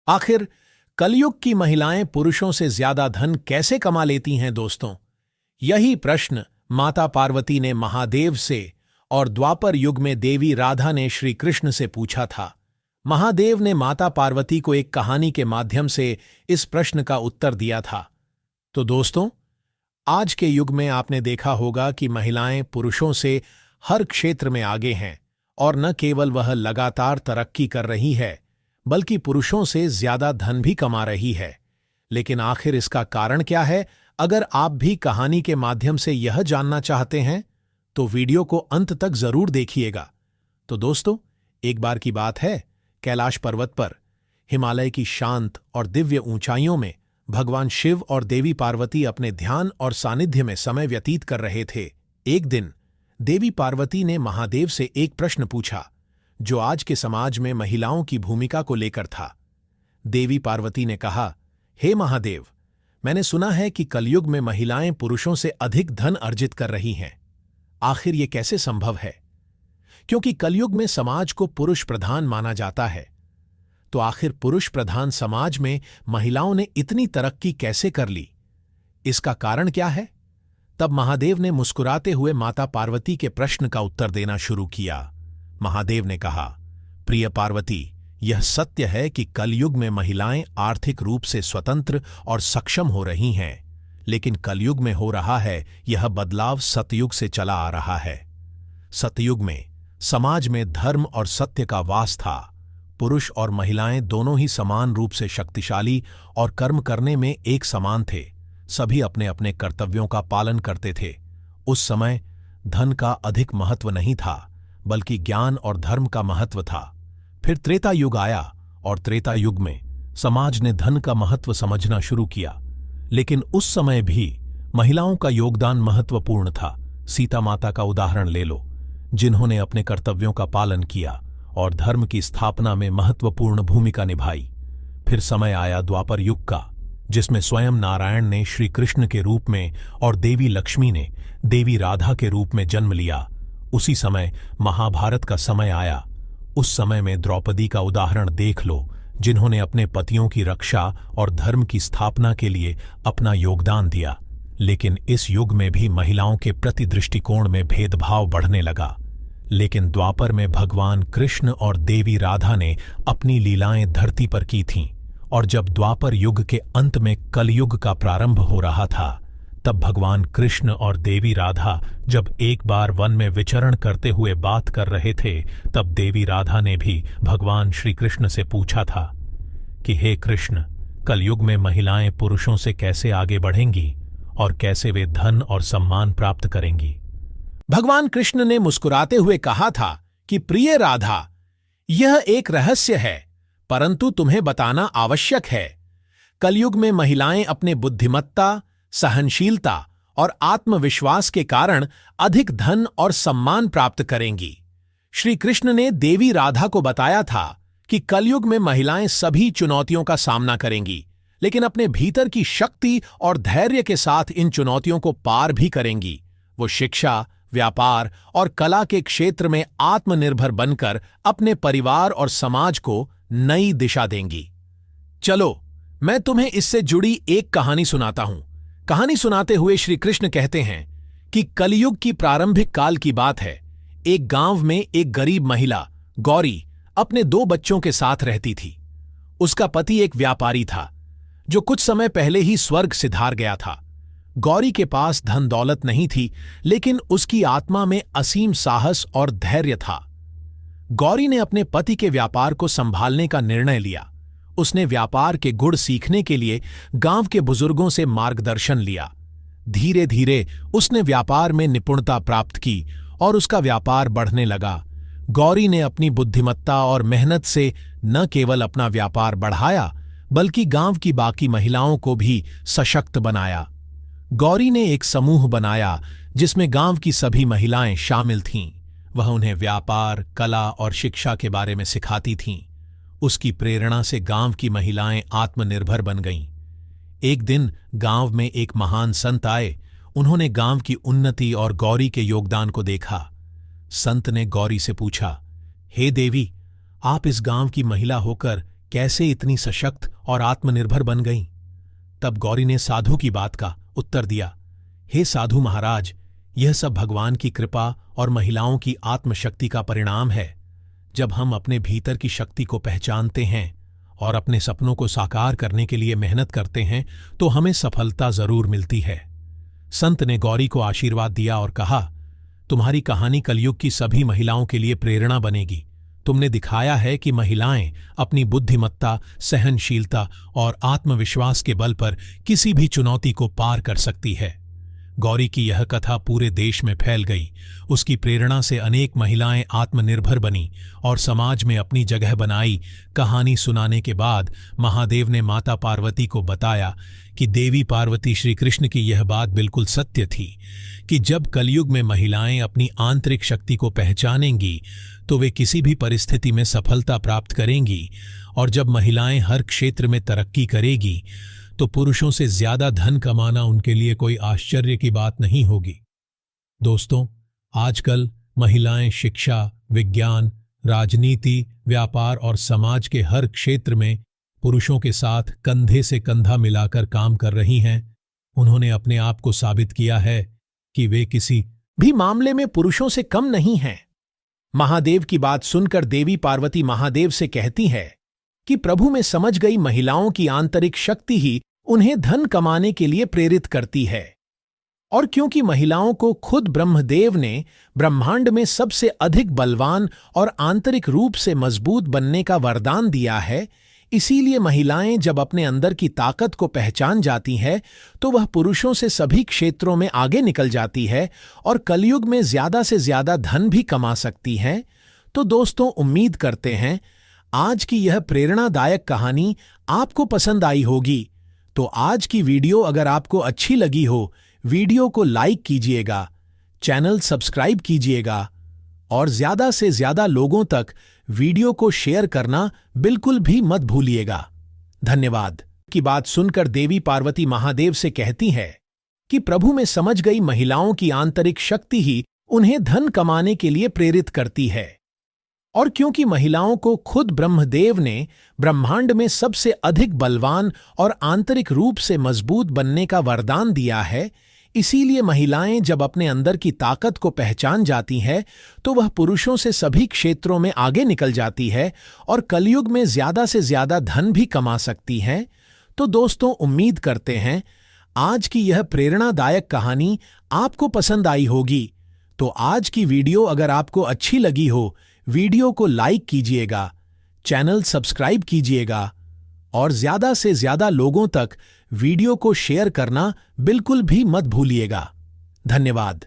आखिर कलयुग की महिलाएं पुरुषों से ज्यादा धन कैसे कमा लेती हैं दोस्तों? यही प्रश्न माता पार्वती ने महादेव से और द्वापर युग में देवी राधा ने श्री कृष्ण से पूछा था। महादेव ने माता पार्वती को एक कहानी के माध्यम से इस प्रश्न का उत्तर दिया था। तो दोस्तों, आज के युग में आपने देखा होगा कि महिलाएं पुरुषों से हर क्षेत्र में आगे हैं और न केवल वह लगातार तरक्की कर रही है बल्कि पुरुषों से ज्यादा धन भी कमा रही है। लेकिन आखिर इसका कारण क्या है? अगर आप भी कहानी के माध्यम से यह जानना चाहते हैं तो वीडियो को अंत तक जरूर देखिएगा। तो दोस्तों, एक बार की बात है, कैलाश पर्वत पर हिमालय की शांत और दिव्य ऊंचाइयों में भगवान शिव और देवी पार्वती अपने ध्यान और सानिध्य में समय व्यतीत कर रहे थे। एक दिन देवी पार्वती ने महादेव से एक प्रश्न पूछा जो आज के समाज में महिलाओं की भूमिका को लेकर था। देवी पार्वती ने कहा, हे महादेव, मैंने सुना है कि कलयुग में महिलाएं पुरुषों से अधिक धन अर्जित कर रही हैं। आखिर ये कैसे संभव है? क्योंकि कलयुग में समाज को पुरुष प्रधान माना जाता है। तो आखिर पुरुष प्रधान समाज में महिलाओं ने इतनी तरक्की कैसे कर ली? इसका कारण क्या है? तब महादेव ने मुस्कुराते हुए माता पार्वती के प्रश्न का उत्तर देना शुरू किया। महादेव ने कहा, प्रिय पार्वती, यह सत्य है कि कलयुग में महिलाएं आर्थिक रूप से स्वतंत्र और सक्षम हो रही हैं, लेकिन कलयुग में हो रहा है यह बदलाव सतयुग से चला आ रहा है। सतयुग में समाज में धर्म और सत्य का वास था। पुरुष और महिलाएं दोनों ही समान रूप से शक्तिशाली और कर्म करने में एक समान थे। सभी अपने अपने कर्तव्यों का पालन करते थे। उस समय धन का अधिक महत्व नहीं था, बल्कि ज्ञान और धर्म का महत्व था। फिर त्रेता युग आया और त्रेता युग में समाज ने धन का महत्व समझना शुरू किया, लेकिन उस समय भी महिलाओं का योगदान महत्वपूर्ण था। सीता माता का उदाहरण ले लो, जिन्होंने अपने कर्तव्यों का पालन किया और धर्म की स्थापना में महत्वपूर्ण भूमिका निभाई। फिर समय आया द्वापर युग का, जिसमें स्वयं नारायण ने श्री कृष्ण के रूप में और देवी लक्ष्मी ने देवी राधा के रूप में जन्म लिया। उसी समय महाभारत का समय आया। उस समय में द्रौपदी का उदाहरण देख लो, जिन्होंने अपने पतियों की रक्षा और धर्म की स्थापना के लिए अपना योगदान दिया। लेकिन इस युग में भी महिलाओं के प्रति दृष्टिकोण में भेदभाव बढ़ने लगा। लेकिन द्वापर में भगवान कृष्ण और देवी राधा ने अपनी लीलाएं धरती पर की थीं, और जब द्वापर युग के अंत में कलयुग का प्रारंभ हो रहा था, तब भगवान कृष्ण और देवी राधा जब एक बार वन में विचरण करते हुए बात कर रहे थे, तब देवी राधा ने भी भगवान श्री कृष्ण से पूछा था कि हे कृष्ण, कलयुग में महिलाएं पुरुषों से कैसे आगे बढ़ेंगी और कैसे वे धन और सम्मान प्राप्त करेंगी? भगवान कृष्ण ने मुस्कुराते हुए कहा था कि प्रिय राधा, यह एक रहस्य है, परंतु तुम्हें बताना आवश्यक है। कलयुग में महिलाएं अपने बुद्धिमत्ता, सहनशीलता और आत्मविश्वास के कारण अधिक धन और सम्मान प्राप्त करेंगी। श्री कृष्ण ने देवी राधा को बताया था कि कलयुग में महिलाएं सभी चुनौतियों का सामना करेंगी, लेकिन अपने भीतर की शक्ति और धैर्य के साथ इन चुनौतियों को पार भी करेंगी। वो शिक्षा, व्यापार और कला के क्षेत्र में आत्मनिर्भर बनकर अपने परिवार और समाज को नई दिशा देंगी। चलो, मैं तुम्हें इससे जुड़ी एक कहानी सुनाता हूं। कहानी सुनाते हुए श्री कृष्ण कहते हैं कि कलयुग की प्रारंभिक काल की बात है। एक गांव में एक गरीब महिला गौरी अपने 2 बच्चों के साथ रहती थी। उसका पति एक व्यापारी था जो कुछ समय पहले ही स्वर्ग सिधार गया था। गौरी के पास धन दौलत नहीं थी, लेकिन उसकी आत्मा में असीम साहस और धैर्य था। गौरी ने अपने पति के व्यापार को संभालने का निर्णय लिया। उसने व्यापार के गुण सीखने के लिए गांव के बुजुर्गों से मार्गदर्शन लिया। धीरे धीरे उसने व्यापार में निपुणता प्राप्त की और उसका व्यापार बढ़ने लगा। गौरी ने अपनी बुद्धिमत्ता और मेहनत से न केवल अपना व्यापार बढ़ाया, बल्कि गांव की बाकी महिलाओं को भी सशक्त बनाया। गौरी ने एक समूह बनाया जिसमें गांव की सभी महिलाएं शामिल थीं। वह उन्हें व्यापार, कला और शिक्षा के बारे में सिखाती थीं। उसकी प्रेरणा से गांव की महिलाएं आत्मनिर्भर बन गईं। एक दिन गांव में एक महान संत आए। उन्होंने गांव की उन्नति और गौरी के योगदान को देखा। संत ने गौरी से पूछा, हे देवी, आप इस गांव की महिला होकर कैसे इतनी सशक्त और आत्मनिर्भर बन गईं? तब गौरी ने साधु की बात का उत्तर दिया, हे साधु महाराज, यह सब भगवान की कृपा और महिलाओं की आत्मशक्ति का परिणाम है। जब हम अपने भीतर की शक्ति को पहचानते हैं और अपने सपनों को साकार करने के लिए मेहनत करते हैं तो हमें सफलता जरूर मिलती है। संत ने गौरी को आशीर्वाद दिया और कहा, तुम्हारी कहानी कलयुग की सभी महिलाओं के लिए प्रेरणा बनेगी। तुमने दिखाया है कि महिलाएं अपनी बुद्धिमत्ता, सहनशीलता और आत्मविश्वास के बल पर किसी भी चुनौती को पार कर सकती है। गौरी की यह कथा पूरे देश में फैल गई। उसकी प्रेरणा से अनेक महिलाएं आत्मनिर्भर बनी और समाज में अपनी जगह बनाई। कहानी सुनाने के बाद महादेव ने माता पार्वती को बताया कि देवी पार्वती श्री कृष्ण की यह बात बिल्कुल सत्य थी कि जब कलयुग में महिलाएं अपनी आंतरिक शक्ति को पहचानेंगी तो वे किसी भी परिस्थिति में सफलता प्राप्त करेंगी, और जब महिलाएं हर क्षेत्र में तरक्की करेगी तो पुरुषों से ज्यादा धन कमाना उनके लिए कोई आश्चर्य की बात नहीं होगी। दोस्तों, आजकल महिलाएं शिक्षा, विज्ञान, राजनीति, व्यापार और समाज के हर क्षेत्र में पुरुषों के साथ कंधे से कंधा मिलाकर काम कर रही हैं। उन्होंने अपने आप को साबित किया है कि वे किसी भी मामले में पुरुषों से कम नहीं हैं। महादेव की बात सुनकर देवी पार्वती महादेव से कहती है कि प्रभु में समझ गई महिलाओं की आंतरिक शक्ति ही उन्हें धन कमाने के लिए प्रेरित करती है। और क्योंकि महिलाओं को खुद ब्रह्मदेव ने ब्रह्मांड में सबसे अधिक बलवान और आंतरिक रूप से मजबूत बनने का वरदान दिया है, इसीलिए महिलाएं जब अपने अंदर की ताकत को पहचान जाती है तो वह पुरुषों से सभी क्षेत्रों में आगे निकल जाती है और कलयुग में ज्यादा से ज्यादा धन भी कमा सकती हैं। तो दोस्तों, उम्मीद करते हैं आज की यह प्रेरणादायक कहानी आपको पसंद आई होगी। तो आज की वीडियो अगर आपको अच्छी लगी हो, वीडियो को लाइक कीजिएगा, चैनल सब्सक्राइब कीजिएगा और ज्यादा से ज्यादा लोगों तक वीडियो को शेयर करना बिल्कुल भी मत भूलिएगा। धन्यवाद। की बात सुनकर देवी पार्वती महादेव से कहती है कि प्रभु में समझ गई महिलाओं की आंतरिक शक्ति ही उन्हें धन कमाने के लिए प्रेरित करती है। और क्योंकि महिलाओं को खुद ब्रह्मदेव ने ब्रह्मांड में सबसे अधिक बलवान और आंतरिक रूप से मजबूत बनने का वरदान दिया है, इसीलिए महिलाएं जब अपने अंदर की ताकत को पहचान जाती हैं तो वह पुरुषों से सभी क्षेत्रों में आगे निकल जाती है और कलयुग में ज्यादा से ज्यादा धन भी कमा सकती हैं। तो दोस्तों, उम्मीद करते हैं आज की यह प्रेरणादायक कहानी आपको पसंद आई होगी। तो आज की वीडियो अगर आपको अच्छी लगी हो, वीडियो को लाइक कीजिएगा, चैनल सब्सक्राइब कीजिएगा और ज्यादा से ज्यादा लोगों तक वीडियो को शेयर करना बिल्कुल भी मत भूलिएगा। धन्यवाद।